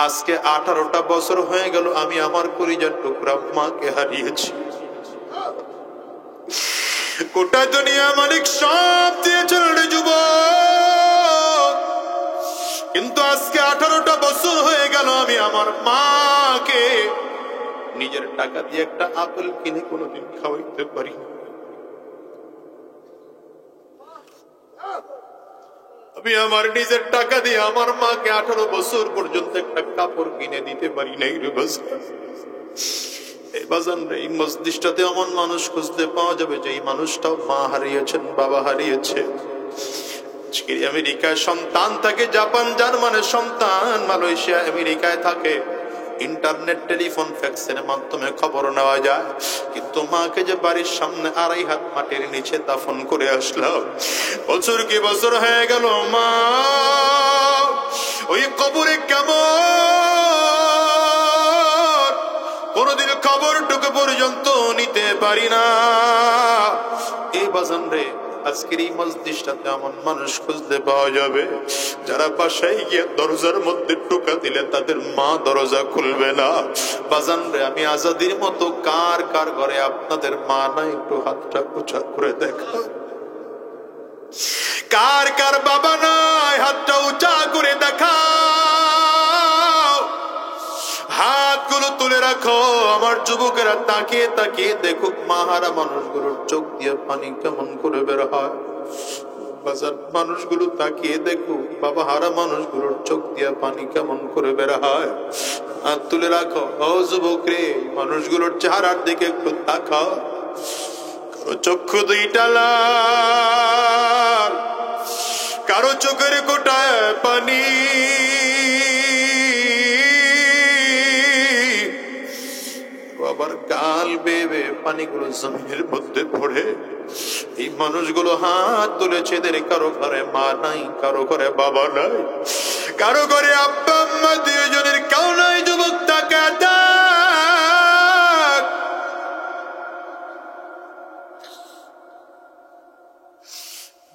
আজকে 18টা বছর হয়ে গেল আমি আমার কলিজার টুকরা মাকে হারিয়েছি। গোটা দুনিয়া মালিক সব দিয়েছেন রে যুবক, কিন্তু আজকে 18টা বছর হয়ে গেল আমি আমার মাকে নিজের টাকা দিয়ে একটা আপেল কিনে কোনোদিন খাওয়াইতে পারি। আমি আমার নিজের টাকা দিয়ে আমার মাকে 18 বছর পর্যন্ত একটা কাপড় কিনে দিতে পারি নাই রে বাজান। এই বাজান রে, এই মসজিদটাতে এমন মানুষ খুঁজতে পাওয়া যাবে যে এই মানুষটাও মা হারিয়েছেন, বাবা হারিয়েছে। আমেরিকায় সন্তান থাকে, জাপান জার্মানের সন্তান মালয়েশিয়া আমেরিকায় থাকে, ইন্টারনেট টেলিফোন ফ্যাক্সের মাধ্যমে খবর নেওয়া যায়। কিন্তু মাকে যে বাড়ির সামনে 2.5 হাত মাটির নিচে দাফন করে আসলাম, বছর কি বছর হয়ে গেল, মা ওই কবরে কেমন কোনদিন খবরটুকু পর্যন্ত নিতে পারি না। এই বাজান রে, আজকের এই মসজিদটাতে এমন মানুষ খুঁজতে পাওয়া যাবে যারা বাসায় গিয়ে দরজার মধ্যে টোকা দিলে তাদের মা দরজা খুলবে না। বাজান রে, আমি আজাদির মতো কার কার ঘরে আপনাদের মা না, একটু হাতটা উঁচা করে দেখা। কার কার বাবা নাই, হাতটা উঁচা করে দেখা। হাতগুলো তুলে রাখো। আমার যুবকেরা তাকিয়ে তাকিয়ে দেখুক মাহারা মানুষগুলোর চোখ দিয়ে পানি কেমন করে বের হয়। বাজার মানুষগুলো তাকিয়ে দেখুক বাবা হারা মানুষগুলোর চোখ দিয়ে পানি কেমন করে বের হয়। হাত তুলে রাখো। ও যুবক রে, মানুষগুলোর চেহারার দিকে একটু তাকাও। কারো চক্ষু দুইটা লাল, কারো চোখের কোটায় পানি, আবার গাল বেয়ে পানিগুলো জমিনের মধ্যে পড়ে। এই মানুষগুলো হাত তুলেছে, এদের কারো ঘরে মা নাই, কারো ঘরে বাবা নাই, কারো ঘরে আব্বা আম্মা দুজনের কেউ নাই। যুবক তাকে দেখ,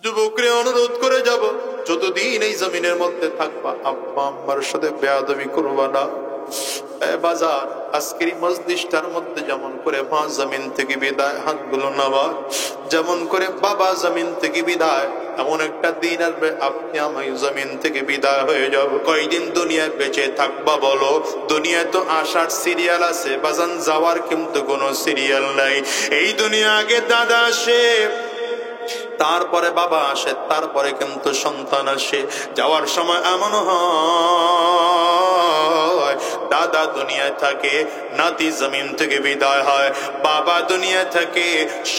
যুবকরে অনুরোধ করে যাব, যতদিন এই জমিনের মধ্যে থাকবা আব্বা আম্মার সাথে বেয়াদবি করবা না। বাজার আজকের মসজিদটার মধ্যে যেমন করে মা জমিন থেকে বিদায়, হাতগুলো নামা, যেমন করে বাবা জমিন থেকে বিদায়, এমন একটা দিন আসবে আপনি আমি জমিন থেকে বিদায় হয়ে যাব। কয়দিন দুনিয়ায় বেঁচে থাকবা বলো? দুনিয়ায় তো আসার সিরিয়াল আছে বাজান, যাওয়ার কিন্তু কোনো সিরিয়াল নাই। এই দুনিয়া আগে দাদা আসে, তারপরে বাবা আসে, তারপরে কিন্তু সন্তান আসে। যাওয়ার সময় এমন হয় দাদা দুনিয়ায় থাকে, নাতি জমিন থেকে বিদায় হয়, বাবা দুনিয়ায় থাকে,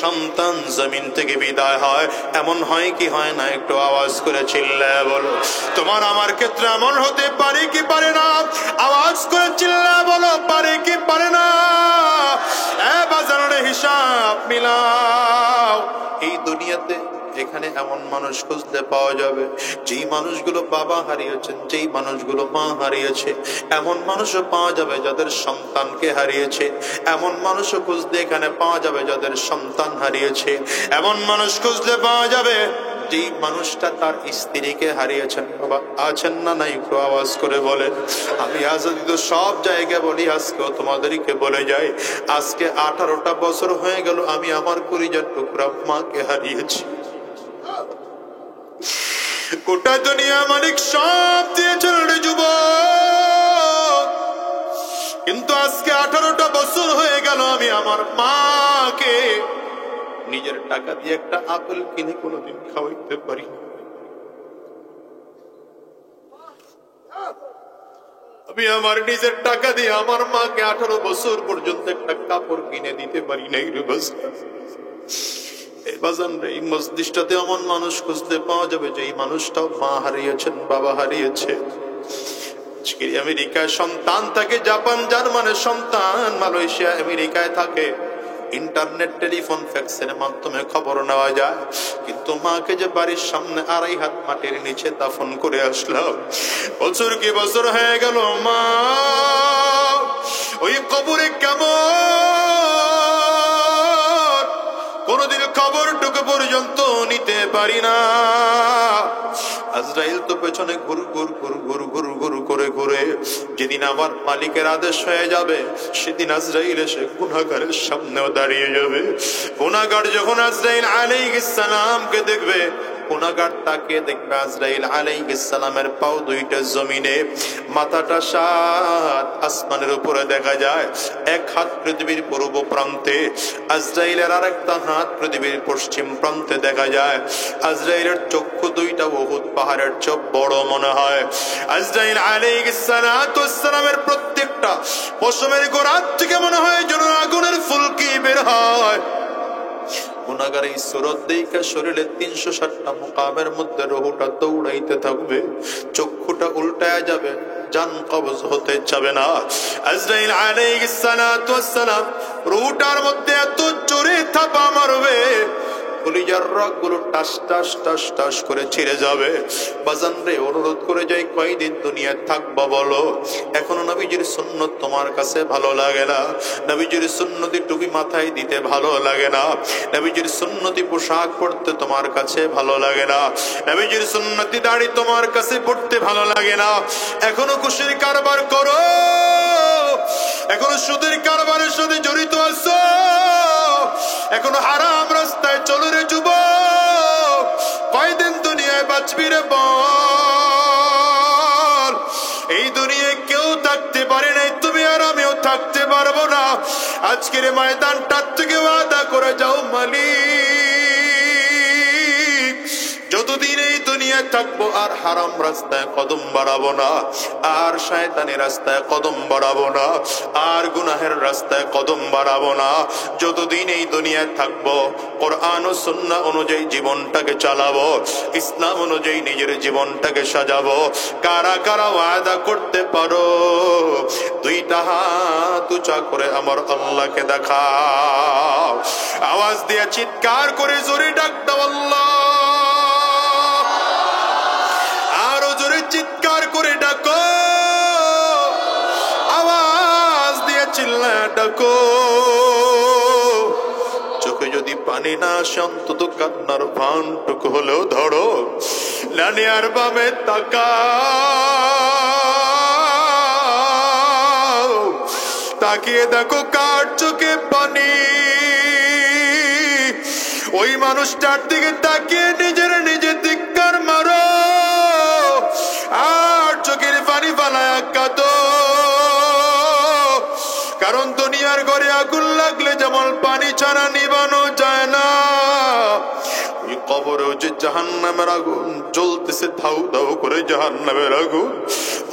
সন্তান জমিন থেকে বিদায় হয়। এমন হয় কি হয় না? একটু আওয়াজ করে চিল্লায় বলো। তোমার আমার ক্ষেত্রে এমন হতে পারে কি পারে না? আওয়াজ করে চিল্লায় বলো, পারে কি পারে না? বাজারের হিসাব মিলাও। এই দুনিয়াতে এখানে এমন মানুষ খুঁজতে পাওয়া যাবে যেই মানুষগুলো বাবা হারিয়েছেন, যেই মানুষগুলো মা হারিয়েছে। এমন মানুষও পাওয়া যাবে যাদের সন্তানকে হারিয়েছে। এমন মানুষও খুঁজতে এখানে পাওয়া যাবে যাদের সন্তান হারিয়েছে। এমন মানুষ খুঁজতে পাওয়া যাবে যেই মানুষটা তার স্ত্রীকে হারিয়েছেন। বাবা আছেন না? নাই? একটু আওয়াজ করে বলেন। আমি আজাদি তো সব জায়গায় বলি, আজকেও তোমাদেরকে বলে যাই, আজকে 18টা বছর হয়ে গেল আমি আমার কলিজার টুকরা মাকে হারিয়েছি। গোটা দুনিয়া মালিক সব দিয়েছেন রে যুবক, কিন্তু আজকে 18টা বছর হয়ে গেল আমি আমার মাকে নিজের টাকা দিয়ে একটা আপেল কিনে কোনোদিন খাওয়াইতে পারি। আমি আমার নিজের টাকা দিয়ে আমার মাকে 18 বছর পর্যন্ত একটা কাপড় কিনে দিতে পারি নাই রে বাজান রে। এই মসজিদটাতে এমন মানুষ খুঁজতে পাওয়া যাবে যে এই মানুষটাও মা হারিয়েছেন, বাবা হারিয়েছে। আমেরিকায় সন্তান থাকে, জাপান জার্মানের সন্তান মালয়েশিয়া আমেরিকায় থাকে, ইন্টারনেট টেলিফোন ফ্যাক্সের মাধ্যমে খবর নেওয়া যায়। কিন্তু মাকে যে বাড়ির সামনে 2.5 হাত মাটির নিচে দাফন করে আসলাম, বছর কি বছর হয়ে গেল, মা ওই কবরে কেমন কোনদিন খবরটুকু পর্যন্ত নিতে পারি না। আজরাইল তো পেছনে ঘুর ঘুর ঘুর ঘুর ঘুর ঘুর করে ঘুরে। যেদিন আমার মালিকের আদেশ হয়ে যাবে সেদিন আজরাইল এসে গুনাহগারের সামনেও দাঁড়িয়ে যাবে। গুনাহগার যখন আজরাইল আলাইহিস সালামকে দেখবে, গুনাহগার তাকে দেখবে আজরাইল আলাইহিস সালামের পাও দুইটা জমিনে, মাথাটা সাত আসমানের উপরে দেখা যায়। এক হাত পৃথিবীর পূর্ব প্রান্তে, আজরাইলের আরেকটা হাত পৃথিবীর পশ্চিম প্রান্তে দেখা যায়। আজরাইলের চক্ষু দুইটা উহুদ পাহাড়ের চেয়ে বড় মনে হয়। আজরাইল আলাইহিস সালামের প্রত্যেকটা পশমের গোড়া থেকে মনে হয় যেন আগুনের ফুলকি বের হয়। গুনাহগার এই সুরত দেখে শরীরে 360টা মুকামের মধ্যে রুহটা দৌড়াইতে থাকবে, চক্ষুটা উল্টায়া যাবে, জান কবজ হতে যাবে না। আজরাইল আলাইহিস সালাম রুহটার মধ্যে এত জোরে থাপা মারবে, কলিজার রগগুলো টাস টাস টাস টাস করে ছিঁড়ে যাবে। বাজান রে, অনুরোধ করে যাই, কয়দিন দুনিয়ায় থাকবা বলো? এখনো নবীজির সুন্নত তোমার কাছে ভালো লাগে না? নবীজির সুন্নতি টুপি মাথায় দিতে ভালো লাগে না? নবীজির সুন্নতি পোশাক পরতে তোমার কাছে ভালো লাগে না? নবীজির সুন্নতি দাড়ি তোমার কাছে পড়তে ভালো লাগে না? এখনো খুশির কারবার করো, এখনো সুদের কারবারের সাথে জড়িত আছো, এখনো হারাম রাস্তায় চলো রে যুবক। কয়দিন দুনিয়ায় বাঁচবি রে বল? এই দুনিয়ায় কেউ থাকতে পারে নাই, তুমি আর আমিও থাকতে পারবো না। আজকের ময়দানটার থেকে ওয়াদা করে যাও, মালিক যতদিন এই দুনিয়ায় থাকবো আর হারাম রাস্তায় কদম বাড়াবো না, আর শয়তানের রাস্তায় কদম বাড়াবো না, আর গুনাহের রাস্তায় কদম বাড়াবো না। যতদিন এই দুনিয়ায় থাকবো কোরআন ও সুন্নাহ অনুযায়ী জীবনটাকে চালাবো, ইসলাম অনুযায়ী নিজের জীবনটাকে সাজাবো। কারা কারা ওয়াদা করতে পারো? দুইটা হাত উঁচা করে আমার আল্লাহকে দেখাও। আওয়াজ দিয়ে চিৎকার করে জোরে ডাক দাও, আল্লাহ। আরো জোরে চিৎকার করে ডাকো, আওয়াজ দিয়ে চিল্লায় ডাকো। চোখে যদি পানি না আসে অন্তত কান্নার ভানটুকু হলেও ধরো। ডানে আর বামে তাকাও, তাকিয়ে দেখো কার চোখে পানি। ওই মানুষটার দিকে তাকিয়ে নিজের নিজে ধিক্কার মারো, আর চোখের পানি ফালায়া কাঁদো। কারণ দুনিয়ার ঘরে আগুন লাগলে যেমন পানি ছাড়া নিবানো যায় না, ওই কবরেও যে জাহান্নামের আগুন জ্বলতেছে ধাউ ধাউ করে, জাহান্নামের আগুন,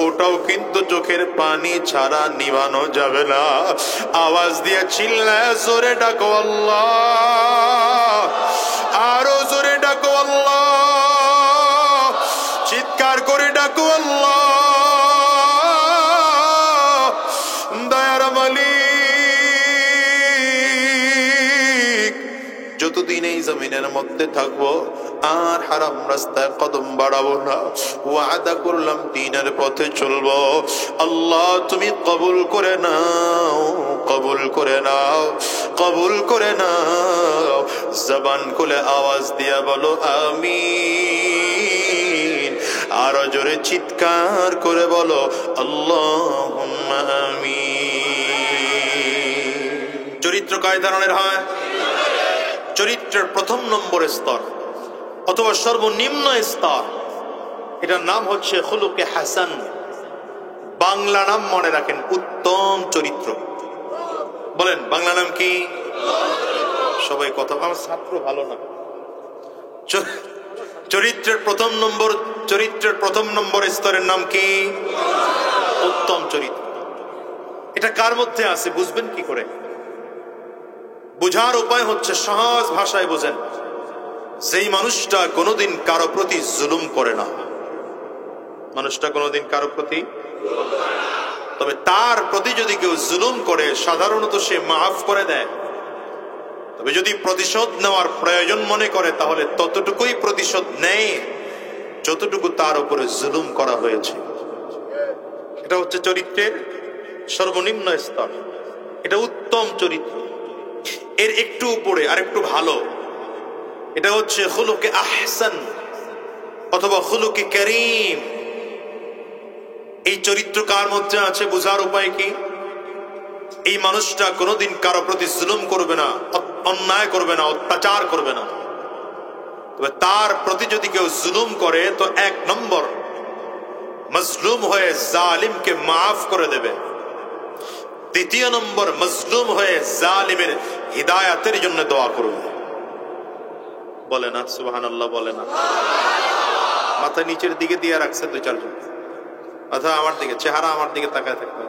ওটাও কিন্তু চোখের পানি ছাড়া নিবানো যাবে না। আওয়াজ দিয়ে চিল্লায় জোরে ডাকো আল্লাহ, আরো জোরে ডাকো আল্লাহ, চিৎকার করে ডাকো আল্লাহ। দয়ার মালিক, যতদিন এই জমিনের মধ্যে থাকবো আর হারাম রাস্তায় কদম বাড়াবো না। ওয়াদা করলাম দ্বীনের পথে চলবো। আল্লাহ তুমি কবুল করে নাও, কবুল করে নাও, কবুল করে নাও। জবান খুলে আওয়াজ দিয়া বলো আমিন। আরো জোরে চিৎকার করে বলো আল্লাহুম্মা আমিন। চরিত্র কয় ধরনের হয়? চরিত্রের প্রথম নম্বরের স্তর অথবা সর্বনিম্ন স্তর, এটার নাম হচ্ছে খুলুকে হাসান। বাংলা নাম মনে রাখেন, উত্তম চরিত্র। বলেন বাংলা নাম কি? সবাই কথা, আমার ছাত্র ভালো না। চরিত্রের প্রথম নম্বর স্তরের নাম কি? উত্তম চরিত্র। এটা কার মধ্যে আছে বুঝবেন কি করে? বুঝার উপায় হচ্ছে সহজ ভাষায় বোঝেন। যেই মানুষটা কোনোদিন কারো প্রতি জুলুম করে না, মানুষটা কোনোদিন কারো প্রতি, তবে তার প্রতি যদি কেউ জুলুম করে সাধারণত সে মাফ করে দেয়। তবে যদি প্রতিশোধ নেওয়ার প্রয়োজন মনে করে তাহলে ততটুকুই প্রতিশোধ নেয় যতটুকু তার উপরে জুলুম করা হয়েছে। এটা হচ্ছে চরিত্রের সর্বনিম্ন স্তর, এটা উত্তম চরিত্র। এর একটু উপরে আর একটু ভালো, এটা হচ্ছে খুলুকে আহসান। অথবা খুলুকে কারীম। এই চরিত্র কার মধ্যে আছে বোঝার উপায় কি? এই মানুষটা কোনোদিন কারো প্রতি জুলুম করবে না, অন্যায় করবে না, অত্যাচার করবে না। তবে তার প্রতি যদি কেউ জুলুম করে তো এক নম্বর মজলুম হয়ে জালিমকে মাফ করে দেবে। দ্বিতীয় নম্বর মজলুম হয়ে জালিমের হিদায়াতের জন্য দোয়া করবে। বলে না সুবহানাল্লাহ, বলে না। মাথা নিচের দিকে দিয়ে রাখছে দুই চারজন, অথবা আমার দিকে, চেহারা আমার দিকে তাকায় থাকবে।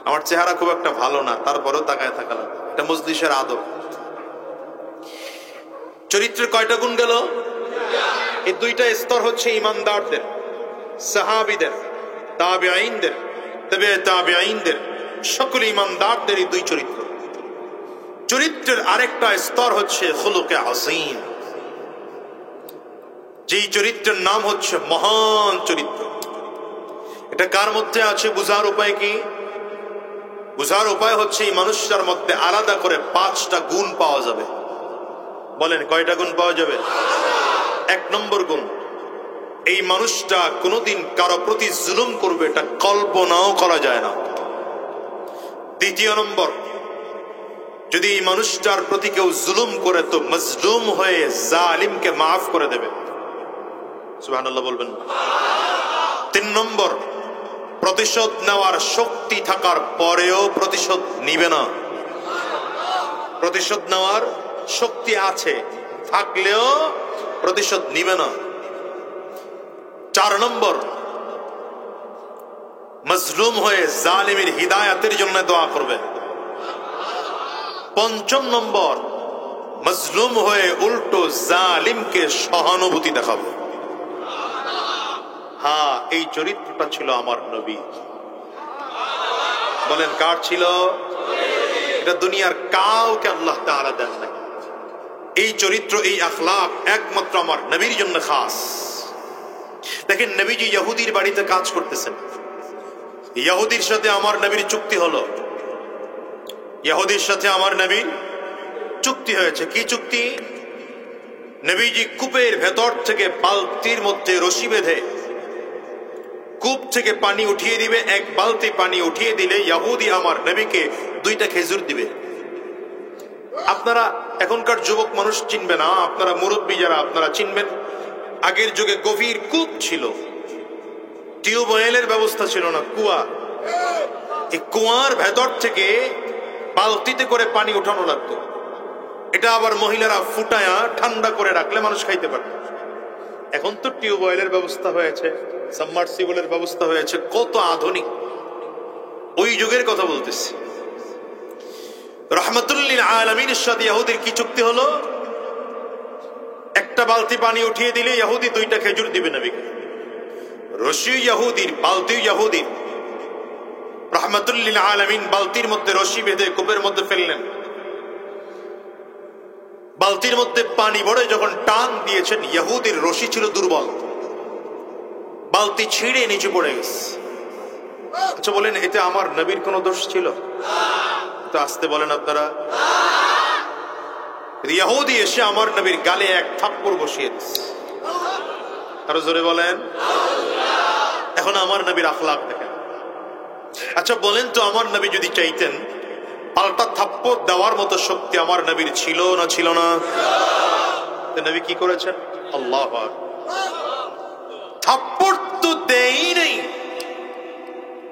আমার চেহারা খুব একটা ভালো না, তারপরেও তাকায় থাকা লাগবে, এটা মজলিসের আদব। চরিত্রের কয়টা গুণ গেল? এই দুইটা স্তর হচ্ছে ইমানদারদের, সাহাবীদের, তাবেঈনদের, তবে তাবেঈনদের, সকল ইমানদারদের এই দুই চরিত্র। চরিত্রের আরেকটা স্তর হচ্ছে খুলুকে আযীম, যেই চরিত্রের নাম হচ্ছে মহান চরিত্র। এটা কার মধ্যে আছে বুঝার উপায় কি? বুঝার উপায় হচ্ছে এই মানুষটার মধ্যে আলাদা করে 5টা গুণ পাওয়া যাবে। বলেন কয়টা গুণ পাওয়া যাবে? এক নম্বর গুণ, এই মানুষটা কোনোদিন কারো প্রতি জুলুম করবে এটা কল্পনাও করা যায় না। দ্বিতীয় নম্বর, যদি এই মানুষটার প্রতি কেউ জুলুম করে তো মজলুম হয়ে জালিমকে মাফ করে দেবে। সুবহানাল্লাহ বলবেন। 3 নম্বর, প্রতিশোধ নেওয়ার শক্তি থাকার পরেও প্রতিশোধ নিবে না। প্রতিশোধ নেওয়ার শক্তি আছে থাকলেও প্রতিশোধ নিবে না। 4 নম্বর, মজলুম হয়ে জালিমের হিদায়াতের জন্য দোয়া করবে। 5 নম্বর, মজলুম হয়ে উল্টো জালিমকে সহানুভূতি দেখাবে। হ্যাঁ, এই চরিত্রটা ছিল আমার নবী। বলেন কার ছিল? এটা দুনিয়ার কাউকে আল্লাহ তাআলা দেন নাই। এই চরিত্র, এই আখলাক একমাত্র আমার নবীর জন্য খাস। দেখেন, নবীজি ইহুদির বাড়িতে কাজ করতেছেন, ইহুদির সাথে আমার নবীর চুক্তি হলো। ইহুদির সাথে আমার নবীর চুক্তি হয়েছে। কি চুক্তি? নবীজি কূপের ভেতর থেকে বালতির মধ্যে রশি বেঁধে কূপ থেকে পানি উঠিয়ে দিবে। 1 বালতি পানি উঠিয়ে দিলে ইহুদি আমার নবীকে 2টা খেজুর দিবে। আপনারা এখনকার যুবক মানুষ চিনবে না, আপনারা মুরব্বী যারা আপনারা চিনবেন। আগের যুগে গভীর কূপ ছিল, টিউবওয়েলের ব্যবস্থা ছিল না, কুয়া। এই কুয়ার ভেতর থেকে বালতিতে করে পানি উঠানো লাগতো। এটা আবার মহিলারা ফুটায়া ঠান্ডা করে রাখলে মানুষ খাইতে পারত। এখন তো টিউবওয়েলের ব্যবস্থা হয়েছে, সাবমার্সিবলের ব্যবস্থা হয়েছে, কত আধুনিক। ওই যুগের কথা বলতেছি। রাহমাতুল লিল আলামিনের সাথে ইহুদির কি চুক্তি হলো? 1টা বালতি পানি উঠিয়ে দিলে ইহুদি 2টা খেজুর দিবে নবীকে। রশি ইহুদির, বালতি ইহুদির। রাহমাতুল লিল আলামিন বালতির মধ্যে রশি বেঁধে কূপের মধ্যে ফেললেন। বালতির মধ্যে পানি ভরে যখন টান দিয়েছেন, ইহুদির রশি ছিল দুর্বল, বালতি ছিঁড়ে নিচে পড়ে গেছে। আচ্ছা বলেন, এতে আমার নবীর কোনো দোষ ছিল? তো আসতে বলেন আপনারা। ইহুদি এসে আমার নবীর গালে 1 থাপ্পড় বসিয়ে দিয়েছে। আরো জোরে বলেন। এখন আমার নবীর আখলাক দেখেন। আচ্ছা বলেন তো, আমার নবী যদি চাইতেন, পাল্টা থাপ্পড় দেওয়ার মতো শক্তি আমার নবীর ছিল না ছিল না? নবী কি করেছেন? আল্লাহু আকবার। থাপ্পড় তো দেই নেই,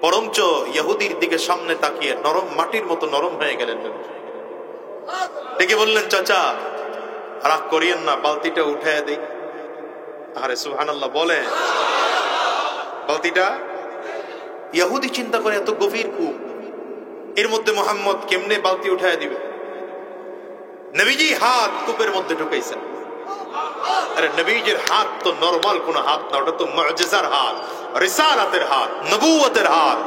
বরঞ্চ ইহুদির দিকে সামনে তাকিয়ে নরম মাটির মতো নরম হয়ে গেলেন। ডেকে বললেন, চাচা রাগ করিয়েন না, বালতিটা উঠায় দেই। আরে সুবহানাল্লাহ বলে। বালতিটা ইহুদি চিন্তা করে, এত গভীর কূপ, এর মধ্যে মুহাম্মদ কেমনে বালতি উঠায় দিবে? নবীজি হাত কূপের মধ্যে ঢুকাইছেন। আরে নবীজির হাত তো নরমাল কোন হাত না, ওটা তো মুজিজার হাত, রিসালাতের হাত, নবুয়তের হাত।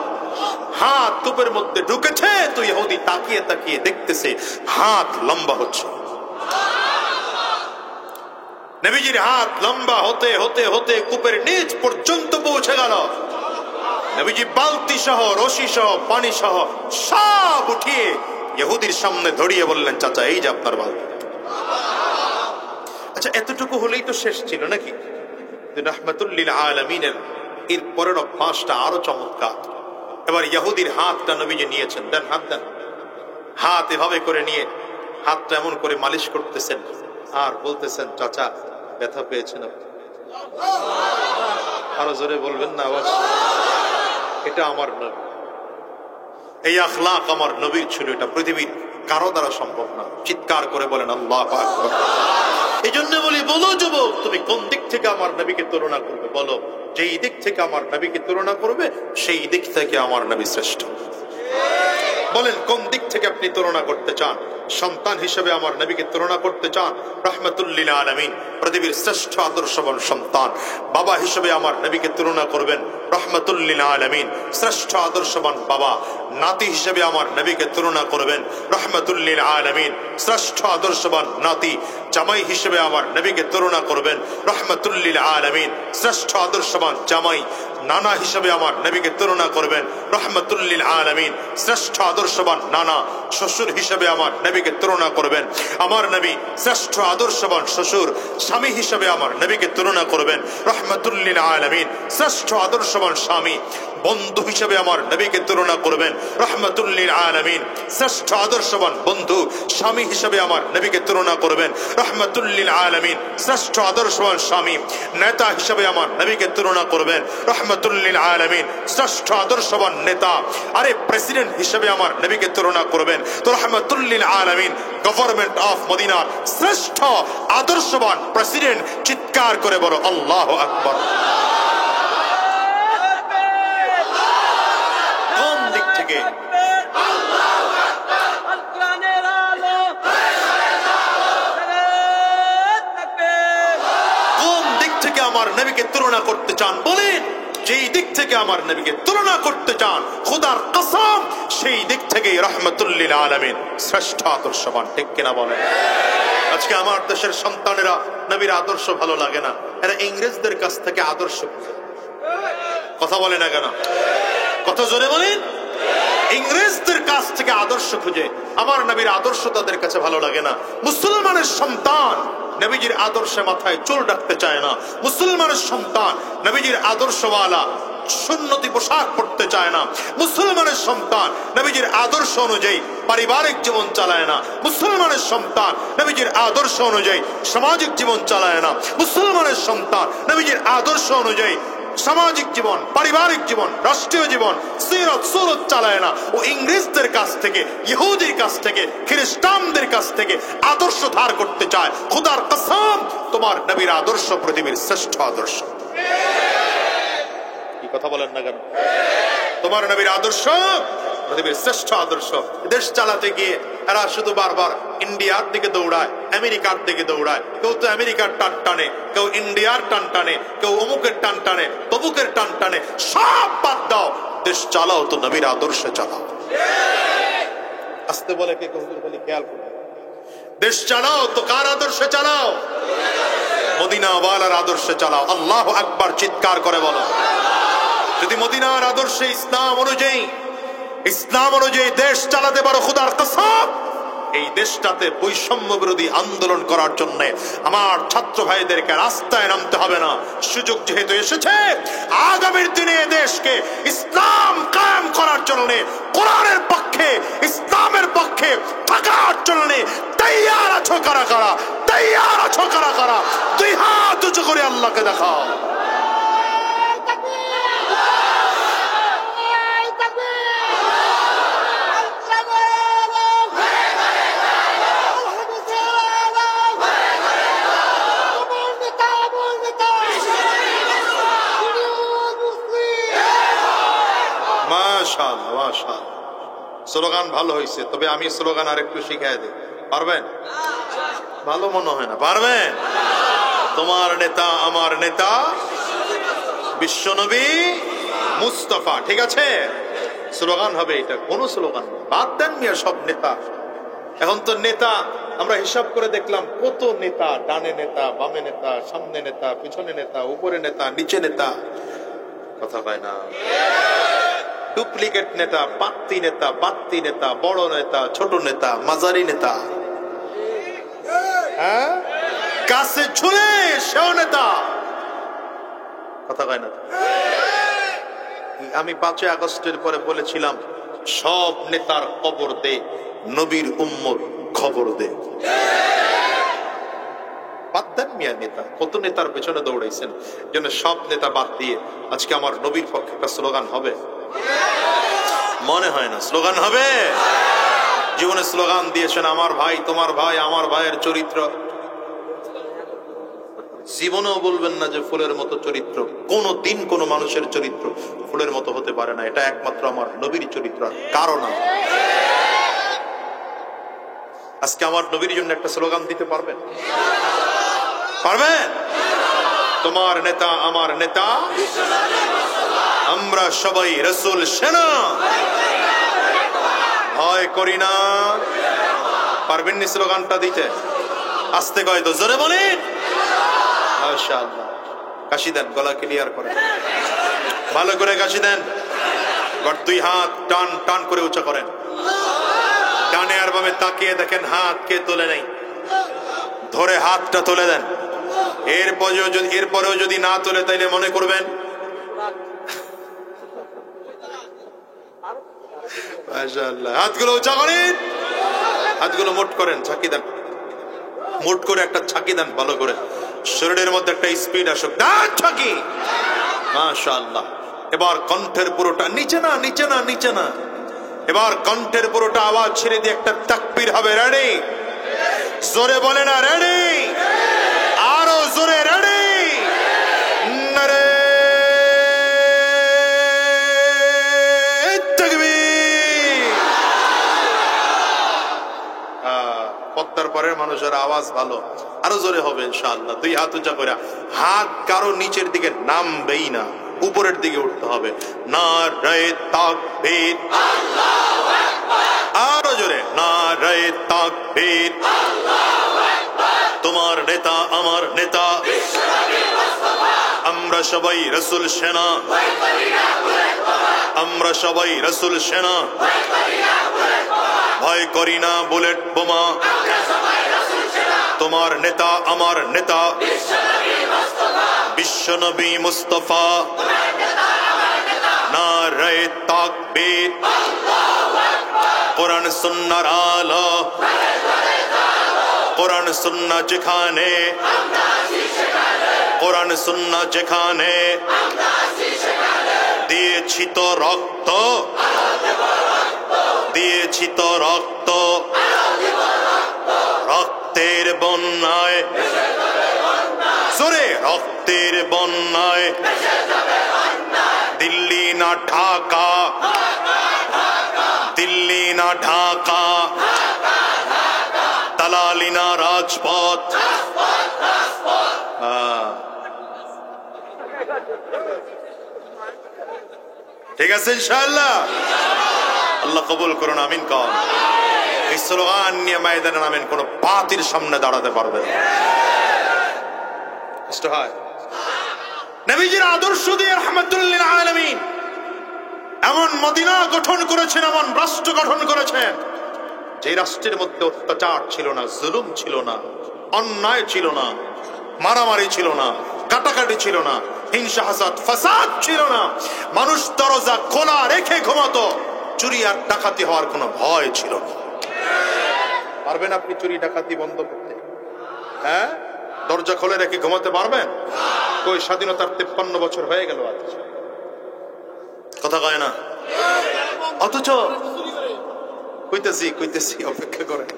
হাত কূপের মধ্যে ঢুকেছে তো ইহুদি তাকিয়ে তাকিয়ে দেখতেছে হাত লম্বা হচ্ছে। নবীজির হাত লম্বা হতে হতে হতে কূপের নিচ পর্যন্ত পৌঁছে গেল। নবীজি বালতি সহ, রশি সহ, পানি সহ সব উঠিয়ে ইহুদির সামনে ধরিয়ে বললেন, চাচা এই যে আপনার বালতি। আচ্ছা এতটুকু হলেই তো শেষ ছিল নাকি? রাহমাতুল লিল আলামিনের এর পরের অভ্যাসটা আরো চমৎকার। এবার ইহুদির হাতটা নবীজি নিয়েছেন, দেন হাত দেন, হাত এভাবে করে নিয়ে হাতটা এমন করে মালিশ করতেছেন আর বলতেছেন, চাচা ব্যথা পেয়েছেন আপনি? আরো জোরে বলবেন না আওয়াজ। এটা আমার নবী, এই আখলাক আমার নবীর ছিল, এটা পৃথিবীর কারো দ্বারা সম্ভব না। চিৎকার করে বলেন আল্লাহু আকবার। এই জন্য বলি, বলো যুবক, তুমি কোন দিক থেকে আমার নবীকে তুলনা করবে? বলো, যেই দিক থেকে আমার নবীকে তুলনা করবে সেই দিক থেকে আমার নবী শ্রেষ্ঠ। বলেন কোন দিক থেকে আপনি তুলনা করতে চান? সন্তান হিসেবে আমার নবীকে তুলনা করতে চান? রাহমাতুল লিল আলামিন, পৃথিবীর শ্রেষ্ঠ আদর্শবান সন্তান। বাবা হিসেবে আমার নবীকে তুলনা করবেন? রাহমাতুল লিল আলামিন, শ্রেষ্ঠ আদর্শবান বাবা। নাতি হিসেবে আমার নবীকে তুলনা করবেন? রাহমাতুল লিল আলামিন, শ্রেষ্ঠ আদর্শবান নাতি। জামাই হিসেবে আমার নবীকে তুলনা করবেন? রাহমাতুল লিল আলামিন, শ্রেষ্ঠ আদর্শবান জামাই। নানা হিসেবে আমার নবীকে তুলনা করবেন? রাহমাতুল লিল আলামিন, শ্রেষ্ঠ আদর্শবান নানা। শ্বশুর হিসেবে আমার নবীকে তুলনা করবেন? আমার নবী শ্রেষ্ঠ আদর্শবান শ্বশুর। স্বামী হিসেবে আমার নবীকে তুলনা করবেন? রাহমাতুল লিল আলামিন, শ্রেষ্ঠ আদর্শবান স্বামী। বন্ধু হিসেবে আমার নবীকে তুলনা করবেন? রাহমাতুল লিল আলামিন, শ্রেষ্ঠ আদর্শবান বন্ধু। স্বামী হিসেবে আমার নবীকে তুলনা করবেন? রাহমাতুল লিল আলামিন, শ্রেষ্ঠ আদর্শবান স্বামী। নেতা হিসেবে আমার নবীকে তুলনা করবেন? রাহমাতুল লিল আলামিন, শ্রেষ্ঠ আদর্শবান নেতা। আরে প্রেসিডেন্ট হিসেবে আমার নবীকে তুলনা করবেন? তো রাহমাতুল লিল আলামিন, গভর্নমেন্ট অফ মদিনার শ্রেষ্ঠ আদর্শবান প্রেসিডেন্ট। চিৎকার করে বলো আল্লাহু আকবার। কোন দিক থেকে? কোন দিক থেকে আমার নবীকে তুলনা করতে চান? বলেন, যেই দিক থেকে আমার নবীকে তুলনা করতে চান, খোদার কসম সেই দিক থেকে রাহমাতুল লিল আলামিন, শ্রেষ্ঠ আদর্শবান। ঠিক কিনা বলেন? আজকে আমার দেশের সন্তানেরা নবীর আদর্শ ভালো লাগে না, এরা ইংরেজদের কাছ থেকে আদর্শ খুঁজে। কথা বলে না কেন? কথা জোরে বলেন। ইংরেজদের কাছ থেকে আদর্শ খুঁজে, আমার নবীর আদর্শ তাদের কাছে ভালো লাগে না। মুসলমানের সন্তান নবীজির আদর্শে মাথায় চুল রাখতে চায় না। মুসলমানের সন্তান নবীজির আদর্শওয়ালা সুন্নতি পোশাক পরতে চায় না। মুসলমানের সন্তান নবীজির আদর্শ অনুযায়ী পারিবারিক জীবন চালায় না। মুসলমানের সন্তান নবীজির আদর্শ অনুযায়ী সামাজিক জীবন চালায় না। মুসলমানের সন্তান নবীজির আদর্শ অনুযায়ী সামাজিক জীবন, পারিবারিক জীবন, রাষ্ট্রীয় জীবন, সিরত সুরত চালায় না। ও ইংরেজদের কাছ থেকে, ইহুদির কাছ থেকে, খ্রিস্টানদের কাছ থেকে আদর্শ ধার করতে চায়। খোদার কসম, তোমার নবীর আদর্শ পৃথিবীর শ্রেষ্ঠ আদর্শ। কি কথা বলেন না কেন? তোমার নবীর আদর্শ পৃথিবীর শ্রেষ্ঠ আদর্শ। দেশ চালাতে গিয়ে এরা শুধু বারবার ইন্ডিয়ার দিকে দৌড়ায়, আমেরিকার দিকে দৌড়ায়। কেউ তো আমেরিকার টান টানে, কেউ ইন্ডিয়ার টান টানে, কেউ অমুকের টান টানে, তমুকের টান টানে। সব বাদ দাও, দেশ চালাও তো নবীর আদর্শে চালাও। আসতে বলে কে হুজুর বলি, খেয়াল করো। দেশ চালাও তো কার আদর্শে চালাও? মদিনাওয়ালার আদর্শে চালাও। আল্লাহু আকবার, চিৎকার করে বলো। যদি মদিনার আদর্শে ইসলাম অনুযায়ী দেশ চালাতে পারো, খোদার কসম এই দেশটাতে বৈষম্য বিরোধী আন্দোলন করার জন্য আমার ছাত্র ভাইদেরকে রাস্তায় নামতে হবে না। সুযোগ যেহেতু এসেছে, আগামীর দিনে দেশকে ইসলাম কায়েম করার জন্য, কোরআনের পক্ষে, ইসলামের পক্ষে থাকার জন্য তৈয়ার আছো কারা কারা? তৈয়ার আছো কারা কারা? দুই হাত উঁচু করে আল্লাহকে দেখাও। মাশাআল্লাহ, মাশাআল্লাহ, স্লোগান ভালো হয়েছে। তবে আমি স্লোগান আর একটু শিখাই দিই, পারবেন? ভালো মনে হয় না, পারবেন? তোমার নেতা আমার নেতা বিশ্বনবী মুস্তাফা। ঠিক আছে, স্লোগান হবে এটা। কোন স্লোগান বাদ দেন মিয়া, সব নেতা। এখন তো নেতা আমরা হিসাব করে দেখলাম কত নেতা, ডানে নেতা, বামে নেতা, সামনে নেতা, পিছনে নেতা, উপরে নেতা, নিচে নেতা। কথা পায় না। ডুপ্লিকেট নেতা, পাত্তি নেতা, বাত্তি নেতা, বড় নেতা, ছোট নেতা, মাঝারি নেতা, হ্যাঁ, কাছে ঝুলে সেও নেতা। কথা কয় না? আমি 5ই আগস্টের পরে বলেছিলাম সব নেতার কবর দে, নবীর উম্মত খবর দে। বাদ দেন মিয়া নেতা, কত নেতার পেছনে দৌড়াইছেন, যেন সব নেতা বাদ দিয়ে আজকে আমার নবীর পক্ষে একটা স্লোগান হবে? মনে হয় না স্লোগান হবে। জীবনে স্লোগান দিয়েছেন আমার ভাই তোমার ভাই, আমার ভাইয়ের চরিত্র। জীবনেও বলবেন না যে ফুলের মতো চরিত্র। কোন দিন কোন মানুষের চরিত্র ফুলের মতো হতে পারে না, এটা একমাত্র আমার নবীর চরিত্র, কারণ আজকে আমার নবীর জন্য একটা স্লোগান দিতে পারবেন? পারবেন? তোমার নেতা আমার নেতা, আমরা সবাই রাসূল সেনা, ভয় করি না। পারবেন নি স্লোগানটা দিতে? আস্তে কয় তো, জোরে বলেন মাশাআল্লাহ। কাশি দেন, গলা ক্লিয়ার করেন, ভালো করে কাশি দেন। এবার 2 হাত টান টান করে উঁচা করেন, ডানে আর বামে তাকিয়ে দেখেন হাত কে তোলে নাই, ধরে হাতটা তুলে দেন। এরপরেও যদি না তোলে তাইলে মনে করবেন মাশাআল্লাহ। হাতগুলো উঁচা করেন, হাতগুলো মোট করেন, ছাকি দেন, মোট করে একটা ছাকি দেন ভালো করে, শরীরের মধ্যে একটা স্পিড আসুক। দেন ছাকি, মাশাআল্লাহ। এবার কণ্ঠের পুরোটা নিচে না, নিচে না, নিচে না, এবার কণ্ঠের পুরোটা আওয়াজ ছেড়ে দিয়ে একটা তাকবীর হবে। রেডি? জোরে বলে না রেডি? আরো জোরে রেডি? নারে তাকবীর। পদ্মার পরের মানুষের আওয়াজ ভালো, আরো জোরে হবে ইনশাআল্লাহ। 2 হাত উঁচা করে, হাত কারো নিচের দিকে নামবেই না, উপরের দিকে উঠতে হবে। নারে তাকবীর, আল্লাহু আকবার। আরো জোরে, নারে তাকবীর, আল্লাহু আকবার। তোমার নেতা আমার নেতা, বিশ্বনবী মুস্তাফা, আমরা সবাই রাসূল সেনা, আমরা সবাই রাসূল সেনা, ভয় করি না বুলেট বোমা, তোমার নেতা আমার নেতা, বিশ্বনবী মুস্তাফা, নারে তাকবীর, কোরআন সুন্নাহর আলো, কোরআন সুন্নাহ যেখানে, কোরআন সুন্নাহ যেখানে, দিয়েছি তো রক্ত, দিয়েছি তো রক্ত, রক্তের বন্যায়, জোরে, রক্তের বন্যায়, দিল্লি না ঢাকা, দিল্লি না ঢাকা, দালালি না রাজপথ। ঠিক আছে ইনশাআল্লাহ, আল্লাহ কবুল করুন, আমিন কন। এই স্লোগান নিয়ে ময়দানে নামেন, কোন বাতির সামনে দাঁড়াতে পারবে না। কষ্ট হয়। নবীজির আদর্শ দিয়ে রাহমাতুল লিল আলামিন এমন মদিনা গঠন করেছেন, এমন রাষ্ট্র গঠন করেছেন, যে রাষ্ট্রের মধ্যে অত্যাচার ছিল না, জুলুম ছিল না, অন্যায় ছিল না, মারামারি ছিল না, কাটাকাটি ছিল না, হিংসা হাসাদ ফাসাদ ছিল না। মানুষ দরজা খোলা রেখে ঘুমাতো, চুরি আর ডাকাতি হওয়ার কোনো ভয় ছিল না। পারবেন আপনি চুরি ডাকাতি বন্ধ করতে? হ্যাঁ, দরজা খুলে রেখে ঘুমাতে পারবেন? কই স্বাধীনতার 53 বছর হয়ে গেল আজ, কথা কয় না। অথচ কইতেছি কইতেছি, অপেক্ষা করেন।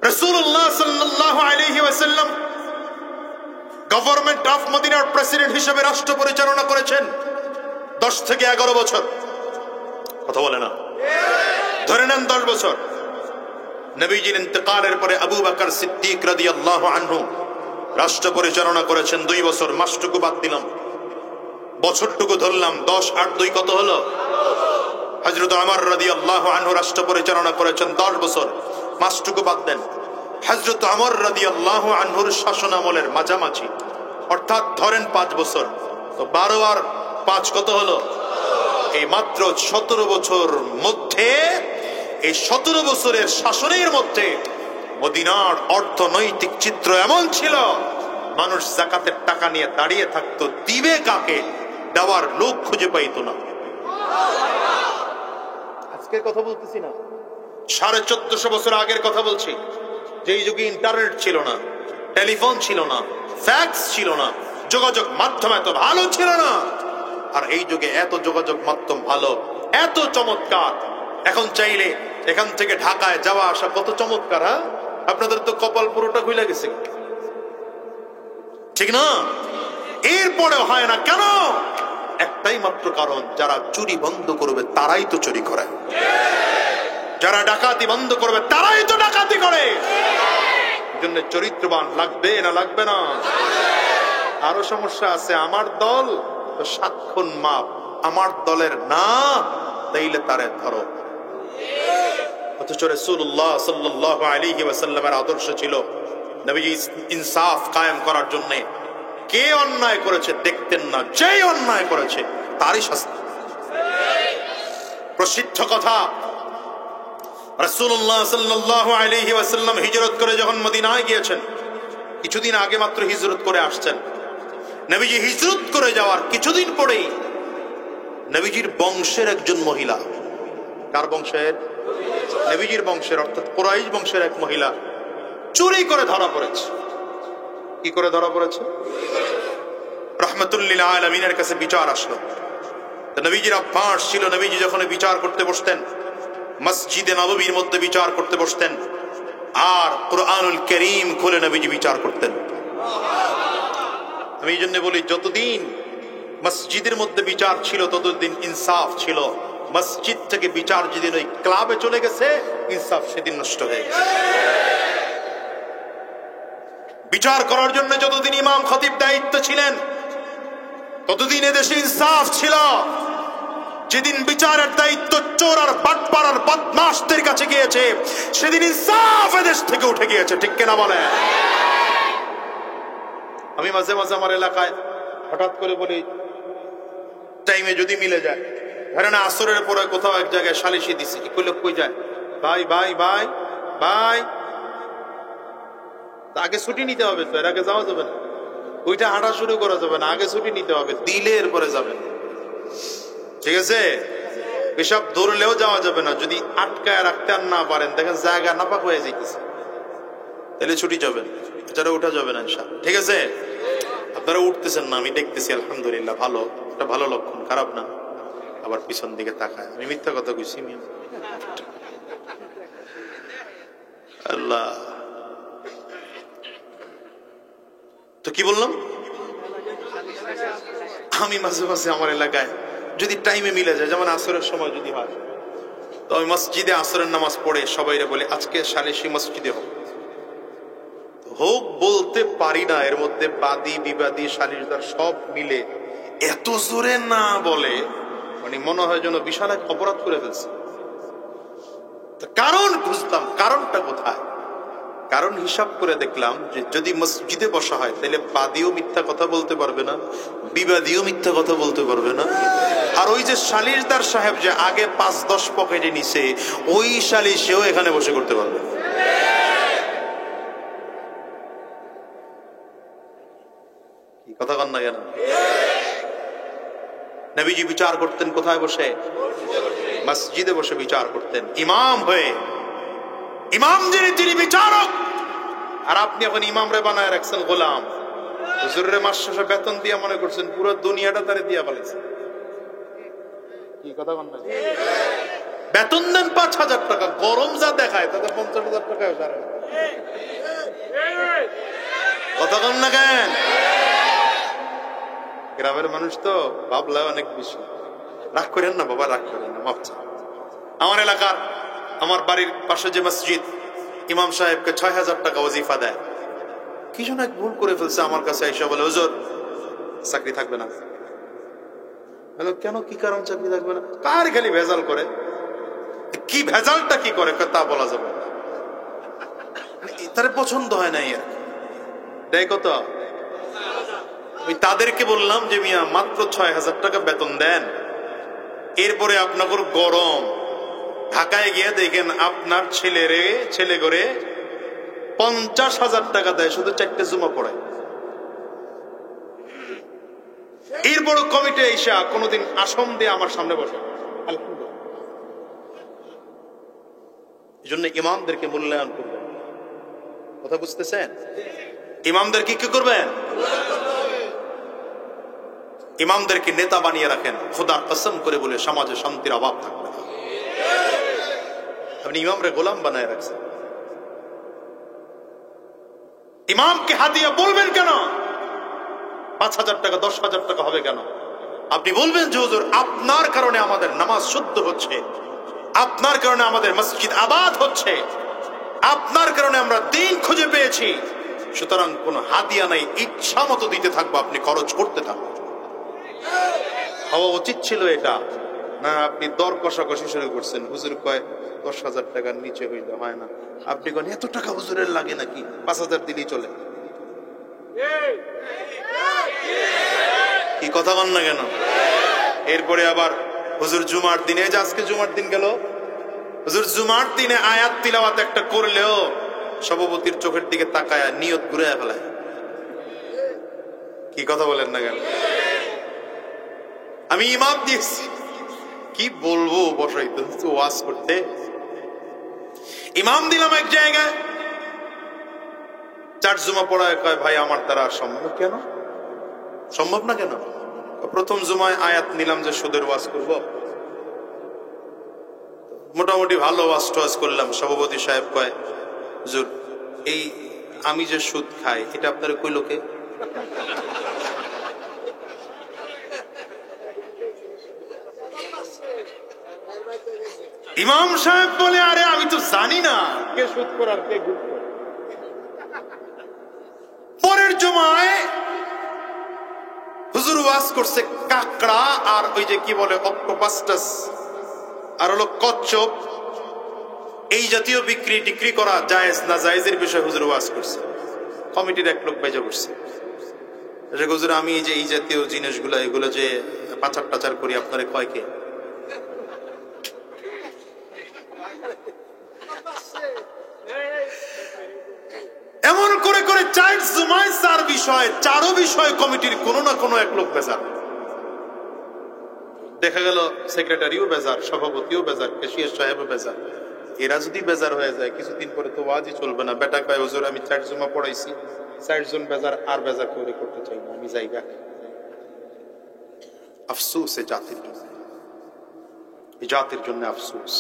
রাসূলুল্লাহ সাল্লাল্লাহু আলাইহি ওয়াসাল্লাম গভর্নমেন্ট অফ মদিনার প্রেসিডেন্ট হিসেবে রাষ্ট্র পরিচালনা করেছেন 10 থেকে 11 বছর, কথা বলে না, ধরে নেন 10 বছর। নবীজির ইন্তেকালের পরে আবু বকর সিদ্দিক রাদিয়াল্লাহু আনহু রাষ্ট্র পরিচালনা করেছেন 2 বছর। মাসটুকু বাদ দিলাম, বছরটুকু ধরলাম, 10 আর 2 কত হলো? হযরত ওমর রাদিয়াল্লাহু আনহু রাষ্ট্র পরিচালনা করেছেন 10 বছর, মাসটুকু বাদ দেন। হযরত ওমর রাদিয়াল্লাহু আনহুর শাসন আমলের মাঝামাঝি, অর্থাৎ ধরেন 5 বছর, তো 12 আর 5 কত হলো? এই মাত্র 17 বছর মধ্যে, এই 17 বছরের শাসনের মধ্যে মদিনার অর্থনৈতিক চিত্র এমন ছিল, মানুষ যাকাতের টাকা নিয়ে দাঁড়িয়ে থাকতো, দিবে কাকে, দেওয়ার লোক খুঁজে পাইতো না। আজকের কথা বলতেছি না, 1450 বছর আগের কথা বলছি, যেই যুগে ইন্টারনেট ছিল না, টেলিফোন ছিল না, ফ্যাক্স ছিল না, যোগাযোগ মাধ্যম এত ভালো ছিল না। আর এই যুগে এত যোগাযোগ মাধ্যম ভালো, এত চমৎকার, এখন চাইলে এখান থেকে ঢাকায় যাওয়া আসা কত চমৎকার। হ্যাঁ, আপনাদের তো কপাল পুরোটা খুলে গেছে, ঠিক না? এরপরেও হয় না কেন? একটাই মাত্র কারণ, যারা চুরি বন্ধ করবে তারাই তো চুরি করে, যারা ডাকাতি বন্ধ করবে তারাই তো ডাকাতি করে। জন্য চরিত্রবান লাগবে না লাগবে না? আরো সমস্যা আছে, আমার দল তো 7 খুন মাপ, আমার দলের না, তাইলে তারে ধরো। অথচ রাসূলুল্লাহ সাল্লাল্লাহু আলাইহি ওয়াসাল্লামের আদর্শ ছিল নবীজি ইনসাফ কায়েম করার জন্য কে অন্যায় করেছে দেখতেন না, যেই অন্যায় করেছে তারই শাস্তি। প্রসিদ্ধ কথা, রাসূলুল্লাহ সাল্লাল্লাহু আলাইহি ওয়াসাল্লাম হিজরত করে যখন মদিনায় গিয়েছেন, কিছুদিন আগে মাত্র হিজরত করে আসছেন। নবীজি হিজরত করে যাওয়ার কিছুদিন পরেই নবীজির বংশের একজন মহিলা, কার বংশের? নবীজির বংশের, অর্থাৎ কুরাইশ বংশের এক মহিলা চুরি করে ধরা পড়েছে। কি করে ধরা পড়েছে? রাহমাতুল লিল আলামিনের কাছে বিচার আসলো। নবীজির অভ্যাস ছিল, নবীজি যখন বিচার করতে বসতেন মসজিদে নববীর মধ্যে বিচার করতে বসতেন, আর কুরআনুল কারীম খুলে নবীজি বিচার করতেন। আমি এই জন্য বলি, যতদিন মসজিদের মধ্যে বিচার ছিল ততদিন ইনসাফ ছিল। মসজিদ থেকে বিচার যেদিন ওই ক্লাবে চলে গেছে, ইনসাফ সেদিন নষ্ট হয়ে গেছে। বিচার করার জন্য যতদিন ইমাম খতিব দায়িত্ব ছিলেন ততদিন এদেশে ইনসাফ ছিল। যেদিন বিচারের দায়িত্ব চোর আর বাটপার আর বদমাশদের কাছে গিয়েছে, সেদিন ইনসাফ এদেশ থেকে উঠে গিয়েছে। ঠিক কিনা বলে? আমি মাঝে মাঝে আমার এলাকায় হঠাৎ করে বলি, টাইমে যদি মিলে যায়, ধরে না আসরের পরে কোথাও এক জায়গায় সালিশি দিছে, কি লোক কই যায়, ভাই ভাই ভাই ভাই, আগে ছুটি নিতে হবে, তো এর আগে যাওয়া যাবে না, ওইটা হাঁটা শুরু করা যাবে না, আগে ছুটি নিতে হবে, দিলে এরপরে যাবে। ঠিক আছে? এসব ধরলেও যাওয়া যাবে না, যদি আটকায় রাখতে আর না পারেন, দেখেন জায়গা নাপাক হয়ে যাইতেছে, তাহলে ছুটি যাবেন, এছাড়া উঠা যাবে না ইনশাআল্লাহ। ঠিক আছে? আপনারা উঠতেছেন না, আমি দেখতেছি, আলহামদুলিল্লাহ, ভালো, এটা ভালো লক্ষণ, খারাপ না। আবার পিছন দিকে তাকায়, আমি মিথ্যা কথা কইছি? আল্লাহ, তো কি বললাম? আমি মাঝে মাঝে আমার এলাকায় যদি টাইমে মিলে যায়, যেমন আসরের সময় যদি হয়, তো আমি মসজিদে আসরের নামাজ পড়ে সবাইরে বলি, আজকে সালিশি মসজিদে হোক। হোক বলতে পারি না, এর মধ্যে বাদী বিবাদী সালিশদার সব মিলে এত জোরে না বলে, মানে মনে হয় যেন বিশাল এক অপরাধ করে ফেলছে। কারণ বুঝলাম কারণটা কোথায়। কারণ হিসাব করে দেখলাম যে যদি মসজিদে বসা হয় তাহলে বাদীও মিথ্যা কথা বলতে পারবে না, বিবাদীও মিথ্যা কথা বলতে পারবে না। আর ওই যে সালিশদার সাহেব যে আগে 5-10 পকেটে নিছে, ওই সালিশেও এখানে বসে করতে পারবে। কি কথা কন না কেন? নবীজি বিচার করতেন কোথায় বসে? মসজিদে বসে বিচার করতেন, ইমাম হয়ে। ইমাম যিনি, তিনি বিচারক, আর আপনি এখন ইমাম রে বানায় রাখছেন গোলাম। হুজুরের মাস শেষে বেতন দিয়ে মনে করছেন পুরো দুনিয়াটা তারে দিয়া ফেলেছে। কি কথা বল না? বেতন দেন 5,000 টাকা, গরম যা দেখায় তাতে 50,000 টাকায় সারে। কথা কম না কেন? গ্রামের মানুষ তো ভাবলা অনেক বেশি। রাগ করেন না বাবা, রাগ করেন না, মাফ চান। আমার এলাকার, আমার বাড়ির পাশে যে মসজিদ, ইমাম সাহেবকে 6,000 টাকা ওজিফা দেয়। কি যেন এক ভুল করে ফেলছে, আমার কাছে এসে বলে, হুজুর চাকরি থাকবে না। কেন, কি কারণ চাকরি থাকবে না? কার খালি ভেজাল করে। কি ভেজালটা কি করে তা বলা যাবে না, তার পছন্দ হয় না। আর দেয় কত? আমি তাদেরকে বললাম যে মিয়া মাত্র 6,000 টাকা বেতন দেন, এরপরে আপনাকে গরম, ঢাকায় গিয়ে দেখেন আপনার ছেলে করে 50,000 টাকা দেয় শুধু 4টে জুমা পড়ায়। এর বড় কমিটি এসা কোনোদিন আসন দিয়ে আমার সামনে বসে। এই জন্য ইমামদেরকে মূল্যায়ন করবেন। কথা বুঝতেছেন? ইমামদেরকে কি করবেন? ইমামদেরকে নেতা বানিয়ে রাখেন। খোদার কসম করে বলে সমাজে শান্তির অভাব থাকবে না। আপনি ইমামরে গোলাম বানায় রাখছেন। ইমামকে হাদিয়া বলবেন কেন? 5,000 টাকা 10,000 টাকা হবে কেন? আপনি বলবেন যে হুজুর আপনার কারণে আমাদের নামাজ শুদ্ধ হচ্ছে, আপনার কারণে আমাদের মসজিদ আবাদ হচ্ছে, আপনার কারণে আমরা দিন খুঁজে পেয়েছি, সুতরাং কোনো হাদিয়া নাই, ইচ্ছা মতো দিতে থাকবো, আপনি খরচ করতে থাকবেন। হওয়া উচিত ছিল এটা না। আপনি দর কষাকষি শুরু করছেন। হুজুর কয় 10,000 টাকার নিচে হইলে হয় না। আপনি কন এত টাকা হুজুরের লাগে নাকি, 5,000 দিলেই চলে। কি কথা বল না কেন? এরপরে আবার হুজুর জুমার দিনে, যে আজকে জুমার দিন গেল, হুজুর জুমার দিনে আয়াত তিলাওয়াত একটা করলেও সভাপতির চোখের দিকে তাকায় নিয়ত ঘুরে ফেলায়। কি কথা বলেন না কেন? আমি ইমাম দিয়েছি, কি বলবো, বসাইতে ওয়াজ করতে ইমাম দিলাম এক জায়গায়, 4 জুমা পড়ায় কয় ভাই আমার দ্বারা সম্ভব। কেন সম্ভব না? কেন? প্রথম জুমায় আয়াত নিলাম যে সুদের ওয়াজ করব, মোটামুটি ভালো ওয়াজ টোয়াজ করলাম। সভাপতি সাহেব কয় হুজুর এই আমি যে সুদ খাই এটা আপনার কইলো কে? ইমাম সাহেব বলে আরে আমি তো জানি না কে সুদ করার কে ঘুষ করে। পরের জুমায় হুজুর ওয়াজ করছে কাকড়া আর ওই যে কি বলে অক্টোপাস্টাস আর হলো কচ্ছপ, এই জাতীয় বিক্রি টিক্রি করা জায়েজ না জায়েজের বিষয়ে হুজুর ওয়াজ করছে। কমিটির এক লোক বেজা করছে, হুজুর আমি এই যে এই জাতীয় জিনিসগুলো এগুলো যে পাচার টাচার করি আপনারে কয় কে? এমন করে করে 4 জুমায় 4 বিষয়, 4 বিষয় কমিটির কোনো না কোনো এক লোক বেজার। দেখা গেল সেক্রেটারিও বেজার, সভাপতিও বেজার, ক্যাশিয়ার সাহেবও বেজার। এরা যদি বেজার হয়ে যায় কিছুদিন পরে তো ওয়াজই চলবে না। বেটা কয় হুজুর আমি 4 জুমা পড়াইছি, 4 জন বেজার, আর বেজার করে করতে চাই না, আমি জায়গা। আফসোস এ জাতির জন্য, এই জাতির জন্য আফসোস।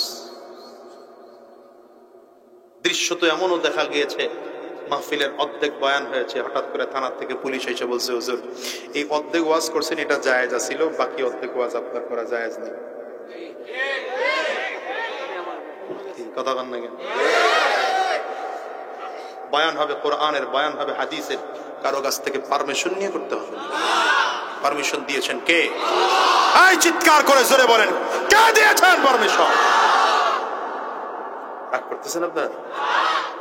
দৃশ্য তো এমনও দেখা গিয়েছে, মাহফিলের অর্ধেক বয়ান হয়েছে, হঠাৎ করে থানা থেকে পুলিশ এসে বলছে হুজুর এই অর্ধেক ওয়াজ করছেন এটা জায়েজ ছিল, বাকি অর্ধেক ওয়াজ আপনার করা জায়েজ নেই। কথা বল না কেন? বয়ান হবে কোরআনের, বয়ান হবে হাদিসের, কারো কাছ থেকে পারমিশন নিয়ে করতে হবে। পারমিশন দিয়েছেন কে? এই চিৎকার করে জোরে বলেন কে দিয়েছেন পারমিশন? রাগ করতেছেন আপনারা?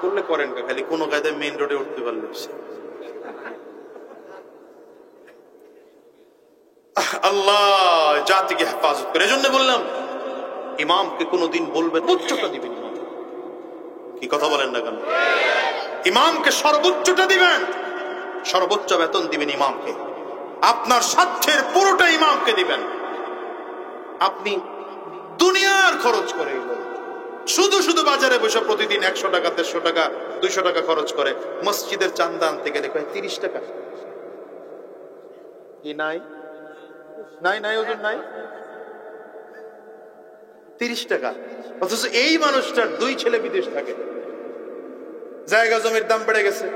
করলে করেন কা, খালি কোন কায়দায় মেইন রোডে উঠতে পারলে। আল্লাহ জাতিকে হেফাজত করে। এজন্য বললাম ইমামকে কোনদিন বলবেন উচ্চটা দিবেন। কি কথা বলেন না কেন? ইমামকে সর্বোচ্চটা দিবেন, সর্বোচ্চ বেতন দিবেন ইমামকে, আপনার স্বার্থের পুরোটা ইমামকে দিবেন। আপনি দুনিয়ার খরচ করে শুধু শুধু বাজারে বসে প্রতিদিন 100 টাকা 150 টাকা 200 টাকা খরচ করে, মসজিদের চান্দা আনতে গেলে কয় 30 টাকা। কি নাই নাই নাই ওজন নাই 30 টাকা। অথচ এই মানুষটার 2 ছেলে বিদেশ থাকে, জায়গা জমির দাম বেড়ে গেছে।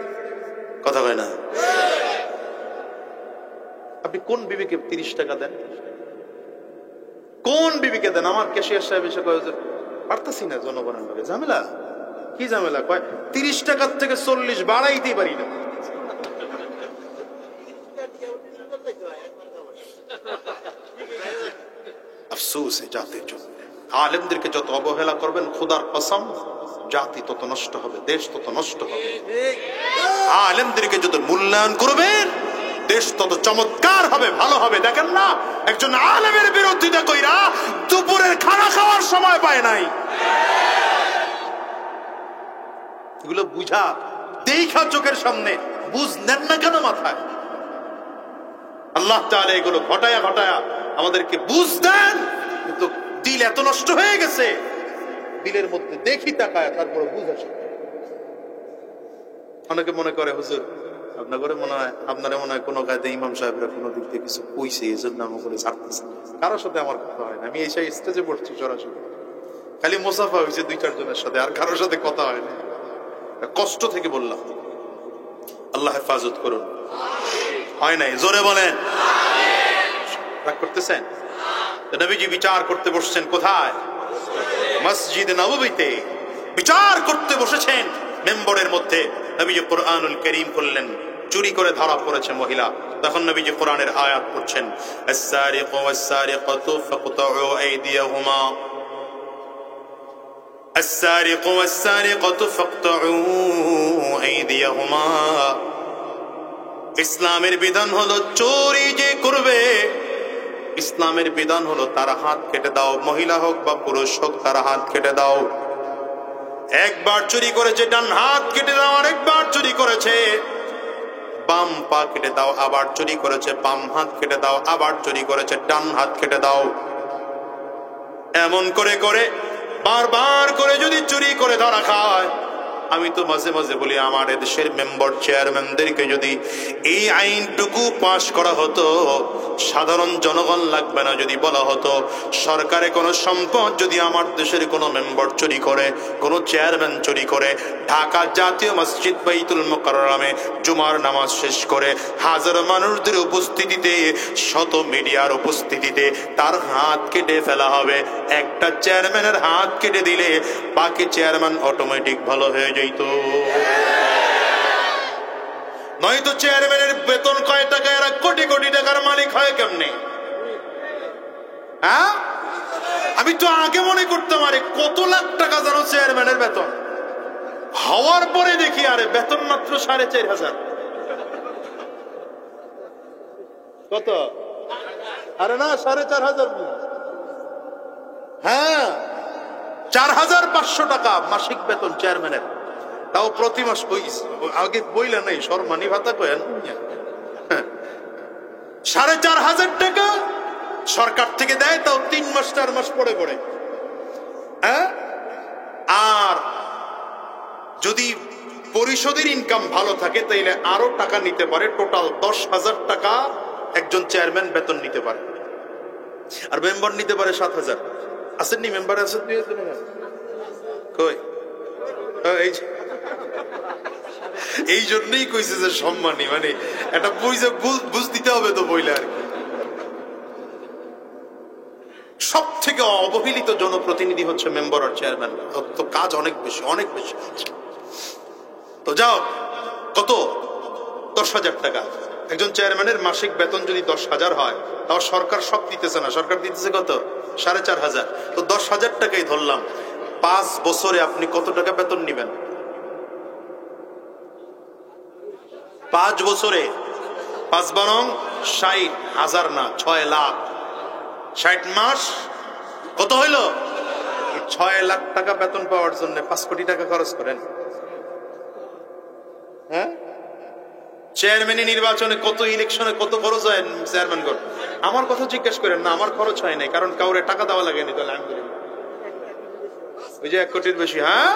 কথা হয় না? আপনি কোন বিবিকে 30 টাকা দেন? কোন বিবিকে দেন? আমার ক্যাশিয়ার সাহেব এসে কয় পারতাছি না জনগণের লগে ঝামেলা। কি ঝামেলা? কয় 30 টাকার থেকে 40 বাড়াইতেই পারি না। আফসোস জাতির জন্য। আলেমদেরকে যত অবহেলা করবেন খোদার কসম জাতি তত নষ্ট হবে, দেশ তত নষ্ট হবে। আলেমদেরকে যত মূল্যায়ন করবেন দেশ তত চমৎকার হবে, ভালো হবে। দেখেন না একজন আলেমের বিরোধিতা কইরা দুপুরের খানা খাওয়ার সময় পায় নাই। এগুলো বুঝা দেখা চোখের সামনে বুঝ নেন না কেন মাথায়? আল্লাহ তাআলা এগুলো ঘটায়া ঘটায়া আমাদেরকে বুঝ দেন, কিন্তু দিল এত নষ্ট হয়ে গেছে, দিলের মধ্যে দেখি তাকায় তারপরে বুঝ আসে। অনেকে মনে করে হুজুর আপনার মনে হয় কোনো কাজে ইমাম সাহেবরা কোনো দিক থেকে কিছু কইছে এই জন্য আমার করে ছাড়তেছে। কারোর সাথে আমার কথা হয় না, আমি এই স্টেজে পড়ছি সরাসরি, খালি মোসাফা হয়েছে 2-4 জনের সাথে, আর কারোর সাথে কথা হয় না। কষ্ট থেকে বললাম, আল্লাহ হেফাজত করুন। হয় নাই, জোরে বলেন। রাগ করতেছেন? নবীজি বিচার করতে বসছেন কোথায়? মসজিদে নববীতে বিচার করতে বসেছেন। মেম্বরের মধ্যে নবীজি কোরআনুল কারীম খুললেন, চুরি করে ধরা পড়েছে মহিলা। তখন নবীজি কোরআনের আয়াত পড়ছেন, আস-সারিকু ওয়াস-সারিকাতু ফাকতাউ আইদিয়াহুমা, আস-সারিকু ওয়াস-সারিকাতু ফাকতাউ আইদিয়াহুমা। ইসলামের বিধান হলো চুরি যে করবে, ইসলামের বিধান হলো তার হাত কেটে দাও, মহিলা হোক বা পুরুষ হোক তার হাত কেটে দাও। একবার চুরি করেছে ডান হাত কেটে দাও, আরেকবার চুরি করেছে বাম পা কেটে দাও, আবার চুরি করেছে বাম হাত কেটে দাও, আবার চুরি করেছে ডান হাত কেটে দাও। এমন করে করে বারবার করে যদি চুরি করে ধরা খায়, আমি তো মাঝে মাঝে বলি আমার দেশের মেম্বার চেয়ারম্যানদেরকে যদি এই আইনটুকু পাশ করা হতো, সাধারণ জনগণ লাগবে না, যদি বলা হতো সরকারে কোনো সম্পদ যদি আমার দেশের কোনো মেম্বার চুরি করে, কোনো চেয়ারম্যান চুরি করে, ঢাকা জাতীয় মসজিদ বাইতুল মুকাররমে জুমার নামাজ শেষ করে হাজারো মানুষদের উপস্থিতিতে, শত মিডিয়ার উপস্থিতিতে তার হাত কেটে ফেলা হবে। একটা চেয়ারম্যানের হাত কেটে দিলে বাকি চেয়ারম্যান অটোমেটিক ভালো হয়ে যেত। নয়তো চেয়ারম্যানের বেতন কয় টাকা, এরা কোটি কোটি টাকার মালিক হয় কেমনে? হ্যাঁ, আমি তো আগে মনে করতাম আরে কত লাখ টাকা জানো চেয়ারম্যানের বেতন, হওয়ার পরে দেখি আরে বেতন মাত্র 4,500। কত? আরে না, 4,500। হ্যাঁ, 4,500 টাকা মাসিক বেতন চেয়ারম্যানের, তাও প্রতি মাস। আগে বইলে নাই সম্মানী ভাতা কেন? 4,500 টাকা সরকার থেকে দেয়, তাও 3 মাস 4 মাস পরে পরে। হ্যাঁ, আর যদি পরিষদের ইনকাম ভালো থাকে তাইলে আরো টাকা নিতে পারে, টোটাল 10,000 টাকা একজন চেয়ারম্যান বেতন নিতে পারে। আর মেম্বার নিতে পারে 7,000। আসেননি মেম্বার? আছেন কই? এই জন্যই কইছে যে সম্মানী, মানে এটা বুঝ দিতে হবে তো বইলে আর কি। সব থেকে অবহেলিত জনপ্রতিনিধি হচ্ছে মেম্বার আর চেয়ারম্যান, তো কাজ অনেক বেশি, অনেক বেশি। তো যাও, কত? 10,000 টাকা। একজন চেয়ারম্যানের মাসিক বেতন যদি 10,000 হয়, তাও সরকার সব দিতেছে না, সরকার দিতেছে কত? 4,500। তো 10,000 টাকাই ধরলাম, 5 বছরে আপনি কত টাকা বেতন নিবেন? 5 বছরে 5 বরং 60,000 না, 6 লাখ। 60 মাস কত হইল? 6 লাখ টাকা বেতন পাওয়ার জন্য 5 কোটি টাকা খরচ করেন। হ্যাঁ, চেয়ারম্যানের নির্বাচনে কত, ইলেকশনে কত খরচ হয় চেয়ারম্যান গণ? আমার কথা জিজ্ঞেস করেন না, আমার খরচ হয় নাই, কারণ কাউরে টাকা দেওয়া লাগেনি। তাহলে আমি বলি ওই যে 1 কোটির বেশি, হ্যাঁ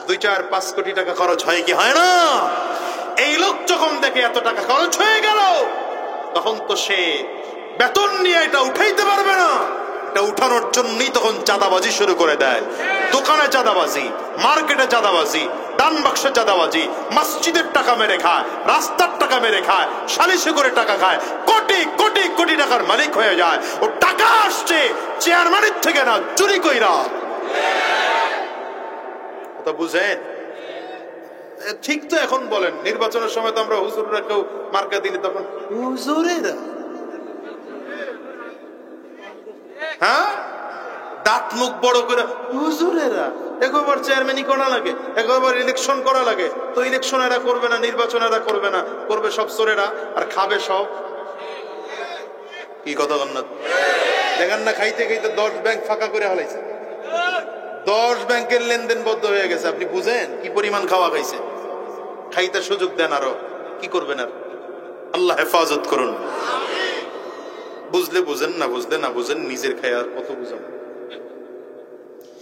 2-4-5 কোটি টাকা খরচ হয় কি হয় না? এই লোক যখন দেখে এত টাকা খরচ হয়ে গেল, তখন তো সে বেতন নিয়ে এটা উঠাইতে পারবে না। এটা উঠানোর জন্যই তখন চাঁদাবাজি শুরু করে দেয়। দোকানে চাঁদাবাজি, মার্কেটে চাঁদাবাজি, দান বাক্সে চাঁদাবাজি, মসজিদের টাকা মেরে খায়, রাস্তার টাকা মেরে খায়, সালিশে করে টাকা খায়, কোটি কোটি কোটি টাকার মালিক হয়ে যায়। ও টাকা আসছে চেয়ারম্যানের থেকে না, চুরি কইরা। কথা বুঝেন? ঠিক তো এখন বলেন, নির্বাচনের সময় তো আমরা হুজুররা কেউ মার্কা দিলে তখন হুজুরেরা, হ্যাঁ, দাঁত মুখ বড় করে হুজুরেরা। একবার চেয়ারম্যানই করা লাগে, একবার ইলেকশন করা লাগে। তো ইলেকশন এরা করবে না, নির্বাচন এরা করবে না, করবে সব চোরেরা, আর খাবে সব। কি কথা বল না? দেখেন না, খাইতে খাইতে 10 ব্যাংক ফাঁকা করে হালাইছে। 10 ব্যাংকের লেনদেন বদ্ধ হয়ে গেছে। আপনি বুঝেন কি পরিমাণ খাওয়া খাইছে? খাইতে সুযোগ দেন, আরো কি করবেন? আর আল্লাহ হেফাজত করুন। বুঝলে বুঝেন, না বুঝলে না বুঝেন, নিজের খেয়াল কত বুঝাবো।